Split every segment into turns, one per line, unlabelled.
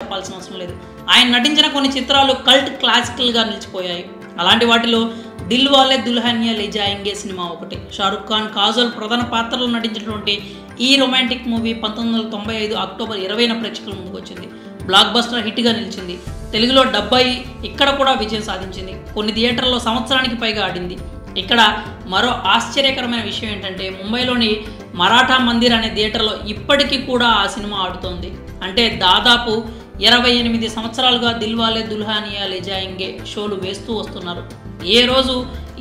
చెప్పాల్సిన అవసరం లేదు. ఆయన నటించిన కొన్ని చిత్రాలు కల్ట్ క్లాసికల్గా నిలిచిపోయాయి. అలాంటి వాటిలో దిల్ వాలే దుల్హనియా లే జాయేంగే సినిమా ఒకటి. షారుఖ్ ఖాన్, కాజోల్ ప్రధాన పాత్రలో నటించినటువంటి ఈ రొమాంటిక్ మూవీ 1995 అక్టోబర్ 20న ప్రేక్షకుల ముందుకు వచ్చింది. బ్లాక్ బస్టర్ హిట్గా నిలిచింది. తెలుగులో డబ్బై ఇక్కడ కూడా విజయం సాధించింది. కొన్ని థియేటర్లో సంవత్సరానికి పైగా ఆడింది. ఇక్కడ మరో ఆశ్చర్యకరమైన విషయం ఏంటంటే ముంబైలోని మరాఠా మందిర్ అనే థియేటర్లో ఇప్పటికీ కూడా ఆ సినిమా ఆడుతోంది. అంటే దాదాపు 28 సంవత్సరాలుగా దిల్ వాలే దుల్హనియా లే జాయేంగే షోలు వేస్తూ వస్తున్నారు. ఏ రోజు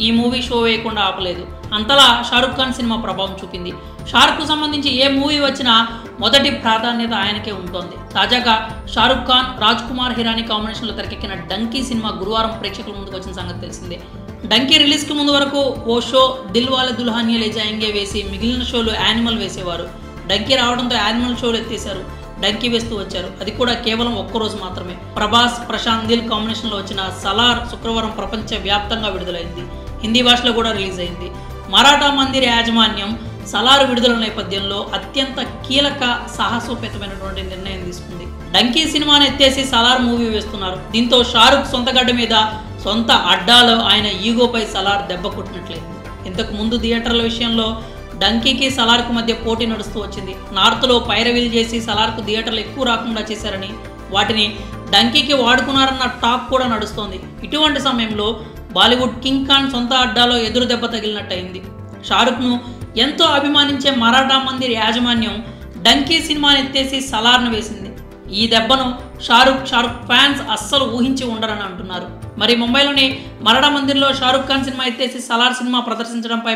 ఈ మూవీ షో వేయకుండా ఆపలేదు. అంతలా షారుఖ్ ఖాన్ సినిమా ప్రభావం చూపింది. షారుఖ్కు సంబంధించి ఏ మూవీ వచ్చినా మొదటి ప్రాధాన్యత ఆయనకే ఉంటుంది. తాజాగా షారుఖ్ ఖాన్, రాజ్ కుమార్ హిరానీ కాంబినేషన్లో తెరకెక్కిన డంకీ సినిమా గురువారం ప్రేక్షకుల ముందుకు వచ్చిన సంగతి తెలిసిందే. డంకీ రిలీజ్కి ముందు వరకు ఓ షో దిల్ వాలే దుల్హనియా లే జాయేంగే వేసి మిగిలిన షోలు యానిమల్ వేసేవారు. డంకీ రావడంతో యానిమల్ షోలు ఎత్తేశారు. డంకీ వేస్తూ వచ్చారు. అది కూడా కేవలం ఒక్కరోజు మాత్రమే. ప్రభాస్, ప్రశాంత్ నీల్ కాంబినేషన్లో వచ్చిన సలార్ శుక్రవారం ప్రపంచ వ్యాప్తంగా విడుదలైంది. హిందీ భాషలో కూడా రిలీజ్ అయింది. మరాఠా మందిర్ యాజమాన్యం సలార్ విడుదల నేపథ్యంలో అత్యంత కీలక సాహసోపేతమైనటువంటి నిర్ణయం తీసుకుంది. డంకీ సినిమాను ఎత్తేసి సలార్ మూవీ వేస్తున్నారు. దీంతో షారుఖ్ సొంత గడ్డ మీద సొంత అడ్డాలో ఆయన ఈగోపై సలార్ దెబ్బ కొట్టినట్లయింది. ఇంతకు ముందు థియేటర్ల విషయంలో డంకీకి సలార్కు మధ్య పోటీ నడుస్తూ వచ్చింది. నార్త్లో పైరవీలు చేసి సలార్కు థియేటర్లు ఎక్కువ రాకుండా చేశారని, వాటిని డంకీకి వాడుకున్నారన్న టాక్ కూడా నడుస్తోంది. ఇటువంటి సమయంలో బాలీవుడ్ కింగ్ ఖాన్ సొంత అడ్డాలో ఎదురు దెబ్బ తగిలినట్టయింది. షారుఖ్ను ఎంతో అభిమానించే మరాఠా మందిర్ యాజమాన్యం డంకీ సినిమాని ఎత్తేసి సలార్ను వేసింది. ఈ దెబ్బను షారుఖ్ ఫ్యాన్స్ అస్సలు ఊహించి ఉండరని అంటున్నారు. మరి ముంబైలోని మరాఠా మందిర్లో షారుఖ్ ఖాన్ సినిమా ఎత్తేసి సలార్ సినిమా ప్రదర్శించడంపై